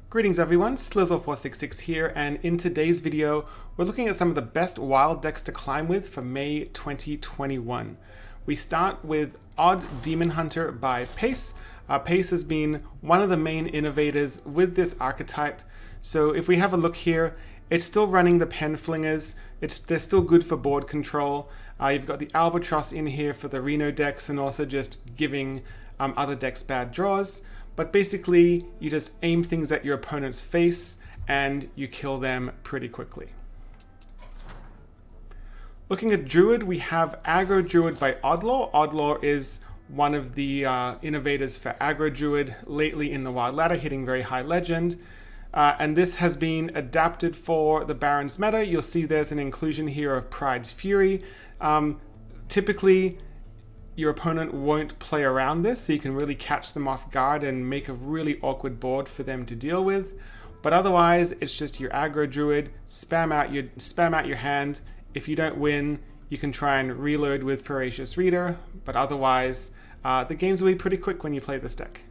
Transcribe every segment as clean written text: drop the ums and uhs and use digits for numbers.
Greetings everyone, Slizzle466 here, and in today's video, we're looking at some of the best wild decks to climb with for May 2021. We start with Odd Demon Hunter by Pace. Pace has been one of the main innovators with this archetype. So if we have a look here, it's still running the Pen Flingers. They're still good for board control. You've got the Albatross in here for the Reno decks and also just giving other decks bad draws. But basically, you just aim things at your opponent's face and you kill them pretty quickly. Looking at Druid, we have Aggro Druid by Oddlaw. Oddlaw is one of the innovators for Aggro Druid lately in the Wild Ladder, hitting very high legend. And this has been adapted for the Barrens meta. You'll see there's an inclusion here of Pride's Fury. Typically, your opponent won't play around this, so you can really catch them off guard and make a really awkward board for them to deal with. But otherwise, it's just your Aggro Druid, spam out your hand. If you don't win, you can try and reload with Ferocious Reader, but otherwise, the games will be pretty quick when you play this deck.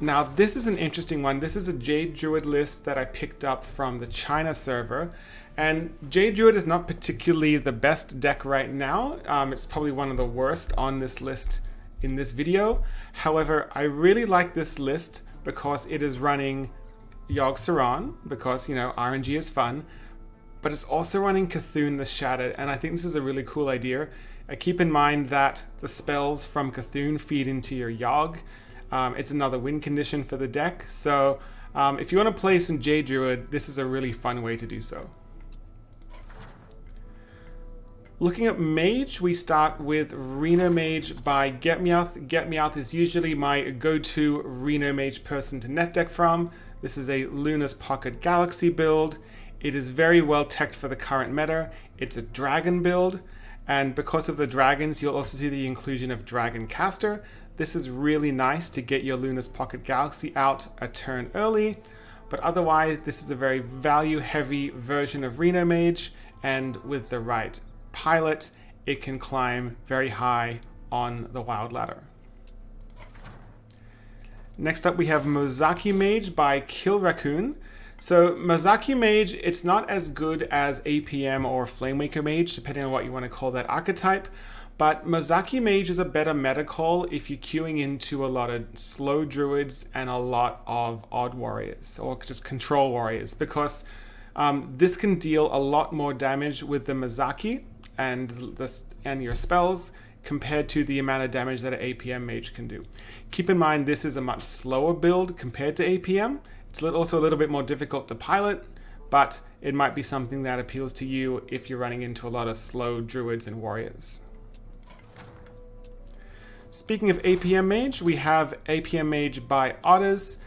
Now, this is an interesting one. This is a Jade Druid list that I picked up from the China server. And Jade Druid is not particularly the best deck right now. It's probably one of the worst on this list in this video. However, I really like this list because it is running Yogg-Saron, because, you know, RNG is fun, but it's also running Cthulhu the Shattered, and I think this is a really cool idea. Keep in mind that the spells from Cthulhu feed into your Yogg. It's another win condition for the deck, so if you want to play some Jade Druid, this is a really fun way to do so. Looking at Mage, we start with Reno Mage by GetMeowth. GetMeowth is usually my go-to Reno Mage person to net deck from. This is a Luna's Pocket Galaxy build. It is very well teched for the current meta. It's a dragon build, and because of the dragons, you'll also see the inclusion of Dragon Caster. This is really nice to get your Luna's Pocket Galaxy out a turn early, but otherwise, this is a very value-heavy version of Reno Mage, and with the right pilot, it can climb very high on the wild ladder. Next up, we have Mozaki Mage by KilleRacoon. So Mozaki Mage, it's not as good as APM or Flamewaker Mage, depending on what you want to call that archetype, but Mozaki Mage is a better meta call if you're queuing into a lot of slow druids and a lot of odd warriors, or just control warriors, because this can deal a lot more damage with the Mozaki and your spells compared to the amount of damage that an APM Mage can do. Keep in mind, this is a much slower build compared to APM. It's also a little bit more difficult to pilot, but it might be something that appeals to you if you're running into a lot of slow druids and warriors. Speaking of APM Mage, we have APM Mage by Otters.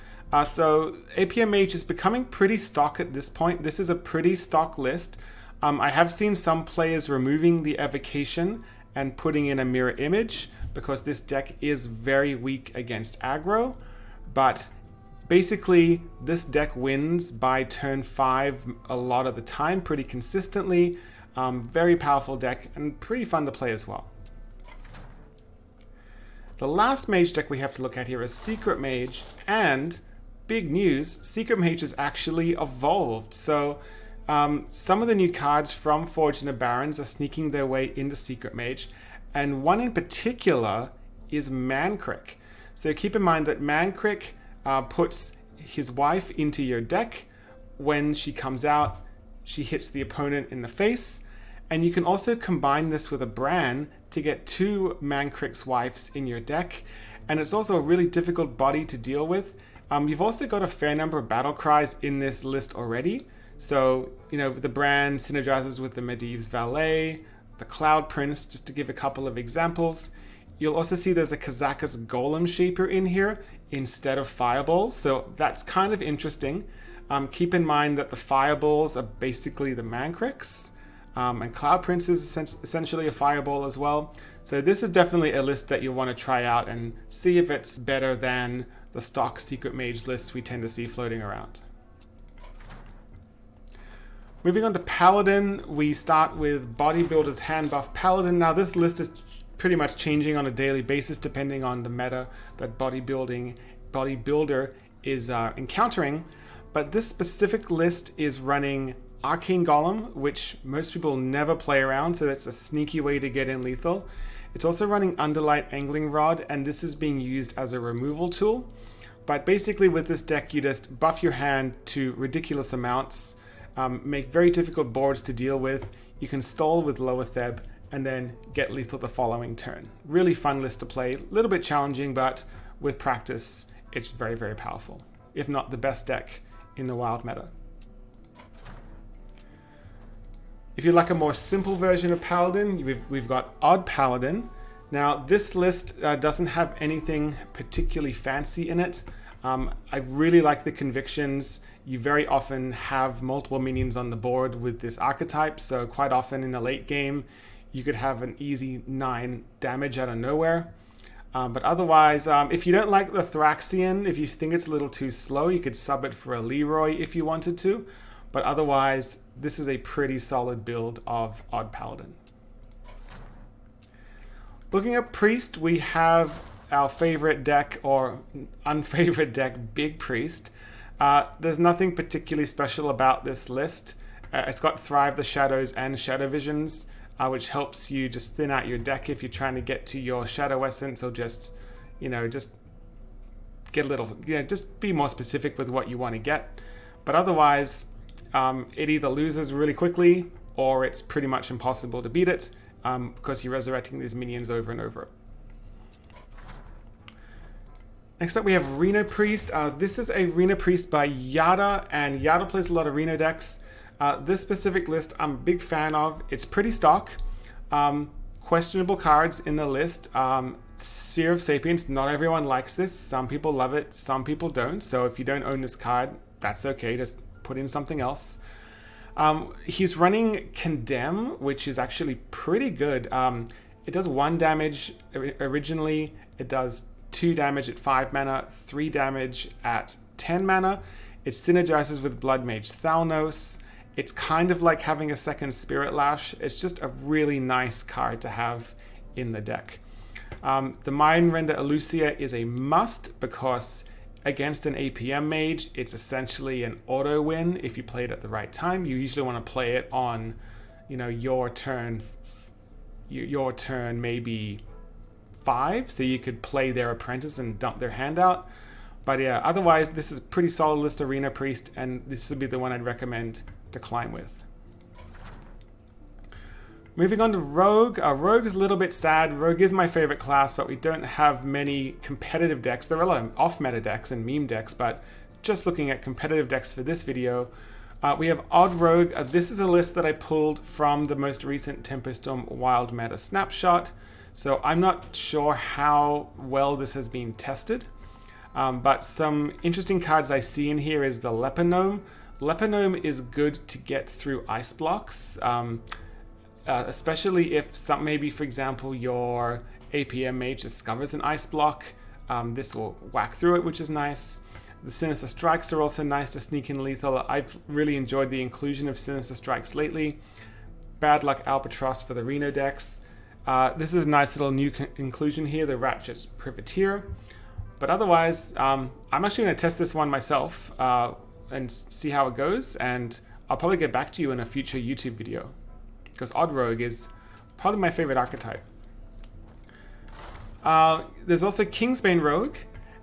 So APM Mage is becoming pretty stock at this point. This is a pretty stock list. I have seen some players removing the evocation and putting in a mirror image because this deck is very weak against aggro, but basically this deck wins by turn 5 a lot of the time pretty consistently. Very powerful deck and pretty fun to play as well. The last mage deck we have to look at here is Secret Mage, and big news, Secret Mage has actually evolved. So some of the new cards from Forged in the Barrens are sneaking their way into Secret Mage, and one in particular is Mankrik. So keep in mind that Mankrik puts his wife into your deck. When she comes out, she hits the opponent in the face, and you can also combine this with a Bran to get 2 Mankrik's wives in your deck, and it's also a really difficult body to deal with. You've also got a fair number of battle cries in this list already. So, you know, the Bran synergizes with the Medivh's Valet, the Cloud Prince, just to give a couple of examples. You'll also see there's a Kazakus Golem Shaper in here instead of Fireballs, so that's kind of interesting. Keep in mind that the Fireballs are basically the Mankriks, and Cloud Prince is essentially a Fireball as well. So this is definitely a list that you'll want to try out and see if it's better than the stock Secret Mage lists we tend to see floating around. Moving on to Paladin, we start with Bodybuilder's Hand Buff Paladin. Now this list is pretty much changing on a daily basis depending on the meta that bodybuilding Body Builder is encountering. But this specific list is running Arcane Golem, which most people never play around, so that's a sneaky way to get in lethal. It's also running Underlight Angling Rod, and this is being used as a removal tool. But basically with this deck, you just buff your hand to ridiculous amounts, make very difficult boards to deal with. You can stall with lower Theb, and then get lethal the following turn. Really fun list to play, a little bit challenging, but with practice, it's very, very powerful. If not the best deck in the wild meta. If you like a more simple version of Paladin, we've got Odd Paladin. Now this list doesn't have anything particularly fancy in it. I really like the convictions. You very often have multiple minions on the board with this archetype, so quite often in the late game, you could have an easy 9 damage out of nowhere. But otherwise, if you don't like the Thraxian, if you think it's a little too slow, you could sub it for a Leroy if you wanted to. But otherwise, this is a pretty solid build of Odd Paladin. Looking at Priest, we have our favorite deck, or unfavorite deck, Big Priest. There's nothing particularly special about this list. It's got Thrive the Shadows and Shadow Visions, which helps you just thin out your deck if you're trying to get to your Shadow Essence, or just get a little, just be more specific with what you want to get. But otherwise, it either loses really quickly, or it's pretty much impossible to beat it, because you're resurrecting these minions over and over. Next up we have Reno Priest. This is a Reno Priest by Yada, and Yada plays a lot of Reno decks. This specific list I'm a big fan of. It's pretty stock. Questionable cards in the list. Sphere of Sapience, not everyone likes this. Some people love it, some people don't. So if you don't own this card, that's okay, just put in something else. He's running Condemn, which is actually pretty good. It does 1 damage originally. It does 2 damage at 5 mana, 3 damage at 10 mana. It synergizes with Blood Mage Thalnos. It's kind of like having a second Spirit Lash. It's just a really nice card to have in the deck. The Mind Render Elucia is a must, because against an APM Mage, it's essentially an auto win if you play it at the right time. You usually want to play it on, your turn maybe 5, so you could play their Apprentice and dump their hand out. But yeah, otherwise, this is a pretty solid list of Reno Priest, and this would be the one I'd recommend to climb with. Moving on to Rogue. Rogue is a little bit sad. Rogue is my favorite class, but we don't have many competitive decks. There are a lot of off-meta decks and meme decks, but just looking at competitive decks for this video, we have Odd Rogue. This is a list that I pulled from the most recent Tempest Storm Wild Meta Snapshot, so I'm not sure how well this has been tested. But some interesting cards I see in here is the Leponome. Leponome is good to get through ice blocks, especially if maybe, for example, your APM Mage discovers an ice block. This will whack through it, which is nice. The Sinister Strikes are also nice to sneak in lethal. I've really enjoyed the inclusion of Sinister Strikes lately. Bad Luck Albatross for the Reno decks. This is a nice little new inclusion here, the Ratchet's Privateer. But otherwise, I'm actually going to test this one myself and see how it goes, and I'll probably get back to you in a future YouTube video, because Odd Rogue is probably my favorite archetype. There's also Kingsbane Rogue,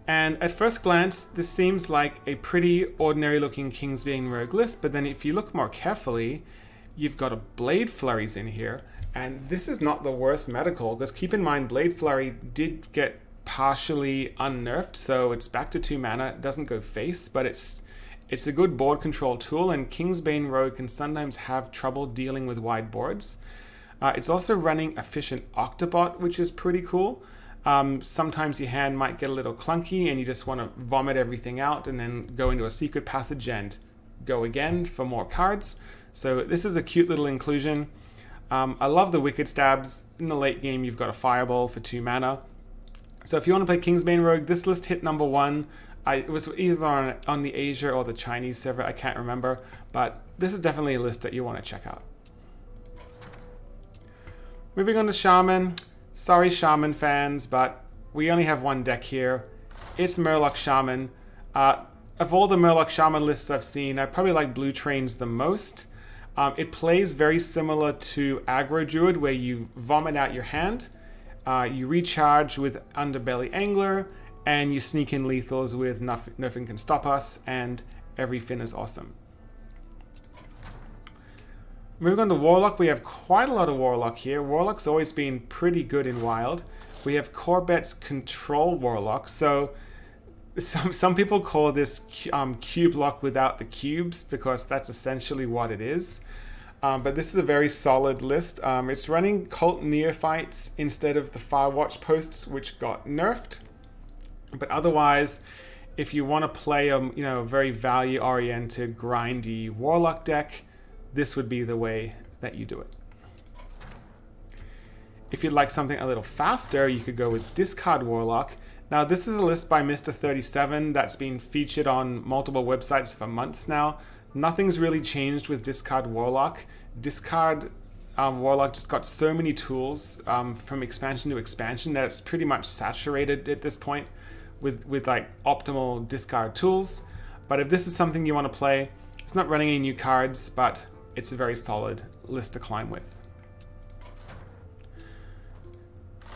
and at first glance, this seems like a pretty ordinary looking Kingsbane Rogue list, but then if you look more carefully, you've got a Blade Flurries in here, and this is not the worst meta call, because keep in mind, Blade Flurry did get partially unnerfed, so it's back to 2 mana. It doesn't go face, but it's a good board control tool, and Kingsbane Rogue can sometimes have trouble dealing with wide boards. It's also running Efficient Octobot, which is pretty cool. Sometimes your hand might get a little clunky and you just want to vomit everything out and then go into a secret passage and go again for more cards. So this is a cute little inclusion. I love the Wicked Stabs. In the late game, you've got a Fireball for 2 mana. So if you want to play Kingsbane Rogue, this list hit number 1. It was either on the Asia or the Chinese server, I can't remember, but this is definitely a list that you want to check out. Moving on to Shaman. Sorry, Shaman fans, but we only have one deck here. it's Murloc Shaman. Of all the Murloc Shaman lists I've seen, I probably like Blue Trains the most. It plays very similar to Aggro Druid, where you vomit out your hand, you recharge with Underbelly Angler, and you sneak in lethals with Nothing Can Stop Us, and every fin is awesome. Moving on to Warlock, we have quite a lot of Warlock here. Warlock's always been pretty good in Wild. We have Corbet's Control Warlock, so some people call this cube lock without the cubes, because that's essentially what it is. But this is a very solid list. It's running Cult Neophytes instead of the Firewatch posts, which got nerfed. But otherwise, if you want to play a very value-oriented, grindy Warlock deck, this would be the way that you do it. If you'd like something a little faster, you could go with Discard Warlock. Now, this is a list by Mr. 37 that's been featured on multiple websites for months now. Nothing's really changed with Discard Warlock. Discard Warlock just got so many tools from expansion to expansion that it's pretty much saturated at this point with like optimal discard tools. But if this is something you want to play, it's not running any new cards, but it's a very solid list to climb with.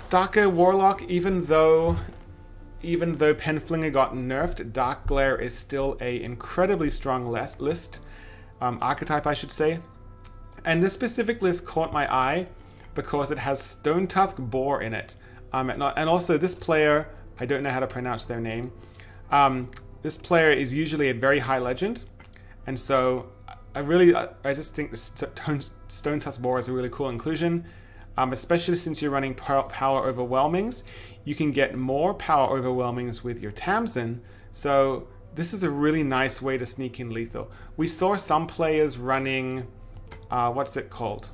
Darker Warlock, even though Penflinger got nerfed, Dark Glare is still an incredibly strong list, archetype I should say. And this specific list caught my eye because it has Stone Tusk Boar in it. And also this player, I don't know how to pronounce their name. This player is usually a very high legend. And so I just think the Stone Tusk Boar is a really cool inclusion. Especially since you're running Power Overwhelmings. You can get more Power Overwhelmings with your Tamsin. So this is a really nice way to sneak in lethal. We saw some players running, what's it called?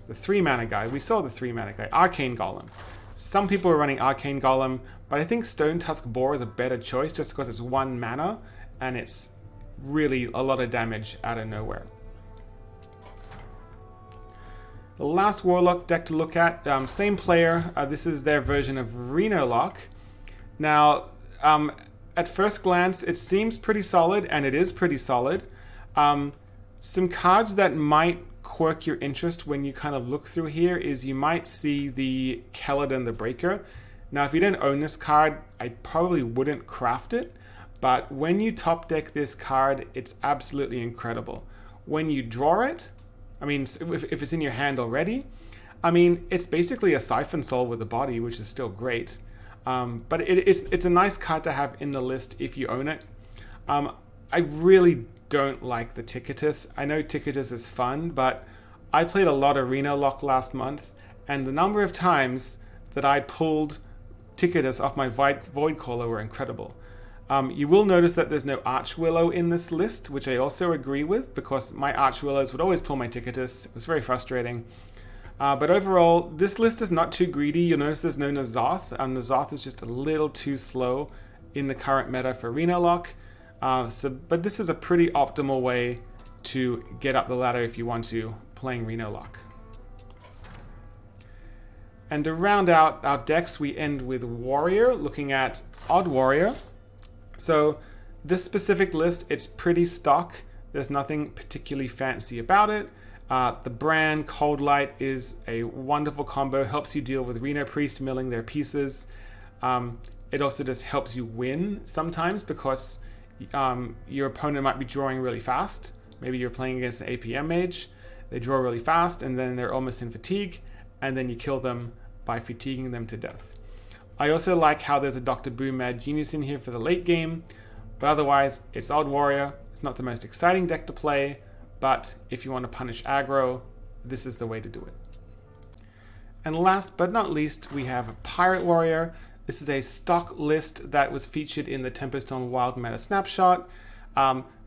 The 3-mana guy. We saw the 3-mana guy, Arcane Golem. Some people are running Arcane Golem, but I think Stone Tusk Boar is a better choice just because it's 1 mana and it's really a lot of damage out of nowhere. The last Warlock deck to look at, same player, this is their version of Reno Lock. Now, at first glance, it seems pretty solid, and it is pretty solid. Some cards that might quirk your interest when you kind of look through here is you might see the Paladin the Breaker. Now, if you don't own this card, I probably wouldn't craft it, but when you top deck this card, it's absolutely incredible. When you draw it, I mean, if it's in your hand already, I mean, it's basically a Siphon Soul with a body, which is still great. But it's a nice card to have in the list if you own it. I really don't like the Ticketus. I know Ticketus is fun, but I played a lot of Reno Lock last month, and the number of times that I pulled Ticketus off my Void Caller were incredible. You will notice that there's no Arch Willow in this list, which I also agree with, because my Arch Willows would always pull my Ticketus. It was very frustrating. But overall, this list is not too greedy. You'll notice there's no N'Zoth. N'Zoth is just a little too slow in the current meta for Reno Lock. But this is a pretty optimal way to get up the ladder if you want to, playing Reno Lock. And to round out our decks, we end with Warrior, looking at Odd Warrior. So this specific list, it's pretty stock. There's nothing particularly fancy about it. The brand Cold Light is a wonderful combo, helps you deal with Reno Priest milling their pieces. It also just helps you win sometimes because your opponent might be drawing really fast. Maybe you're playing against an APM Mage. They draw really fast and then they're almost in fatigue, and then you kill them by fatiguing them to death. I also like how there's a Dr. Boom Mad Genius in here for the late game, but otherwise it's Odd Warrior. It's not the most exciting deck to play, but if you want to punish aggro, this is the way to do it. And last but not least, we have Pirate Warrior. This is a stock list that was featured in the Tempestone Wild Meta Snapshot.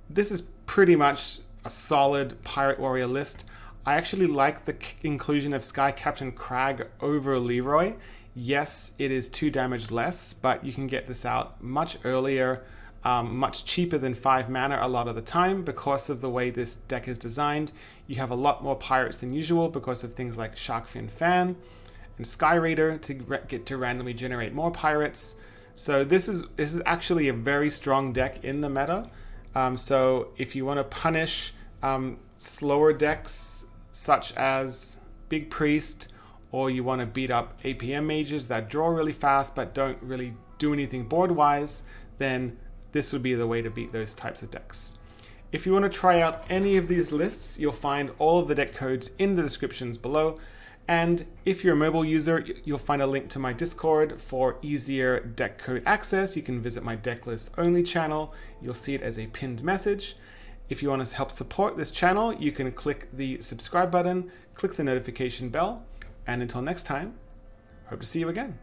This is pretty much a solid Pirate Warrior list. I actually like the inclusion of Sky Captain Crag over Leroy. Yes, it is 2 damage less, but you can get this out much earlier, much cheaper than 5 mana a lot of the time because of the way this deck is designed. You have a lot more pirates than usual because of things like Sharkfin Fan and Sky Raider to get to randomly generate more pirates. So this is actually a very strong deck in the meta. So if you want to punish slower decks such as Big Priest, or you want to beat up APM mages that draw really fast but don't really do anything board-wise, then this would be the way to beat those types of decks. If you want to try out any of these lists, you'll find all of the deck codes in the descriptions below. And if you're a mobile user, you'll find a link to my Discord for easier deck code access. You can visit my deck list only channel. You'll see it as a pinned message. If you want to help support this channel, you can click the subscribe button, click the notification bell, and until next time, hope to see you again.